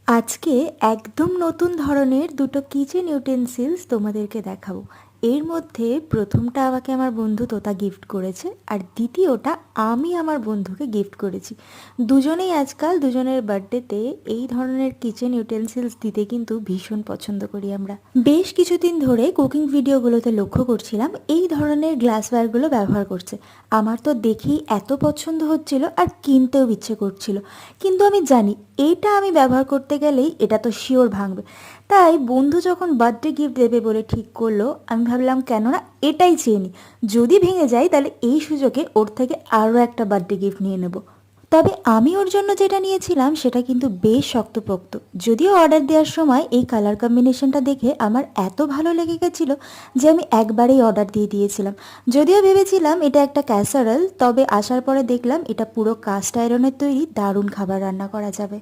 আজকে একদম নতুন ধরনের দুটো কিচেন ইউটেন্সিলস তোমাদেরকে দেখাবো। এর মধ্যে প্রথমটা আমাকে আমার বন্ধু তোতা গিফট করেছে, আর দ্বিতীয়টা আমি আমার বন্ধুকে গিফট করেছি। দুজনেই আজকাল দুজনের বার্থডেতে এই ধরনের কিচেন ইউটেন্সিলস দিতে কিন্তু ভীষণ পছন্দ করি আমরা। বেশ কিছুদিন ধরে কুকিং ভিডিওগুলোতে লক্ষ্য করছিলাম এই ধরনের গ্লাসওয়্যারগুলো ব্যবহার করছে। আমার তো দেখেই এত পছন্দ হচ্ছিল আর কিনতেও ইচ্ছে করছিল, কিন্তু আমি জানি এটা আমি ব্যবহার করতে গেলেই এটা তো শিওর ভাঙবে। তাই বন্ধু যখন বার্থডে গিফট দেবে বলে ঠিক করলো, আমি ভাবলাম কেননা এটাই চেয়ে নিই। যদি ভেঙে যায় তাহলে এই সুযোগে ওর থেকে আরও একটা বার্থডে গিফট নিয়ে নেব। তবে আমি ওর জন্য যেটা নিয়েছিলাম সেটা কিন্তু বেশ শক্তপোক্ত। যদিও অর্ডার দেওয়ার সময় এই কালার কম্বিনেশনটা দেখে আমার এত ভালো লেগে গেছিলো যে আমি একবারেই অর্ডার দিয়ে দিয়েছিলাম। যদিও ভেবেছিলাম এটা একটা ক্যাসারল, তবে আসার পরে দেখলাম এটা পুরো কাস্ট আয়রনের তৈরি, দারুণ খাবার রান্না করা যাবে।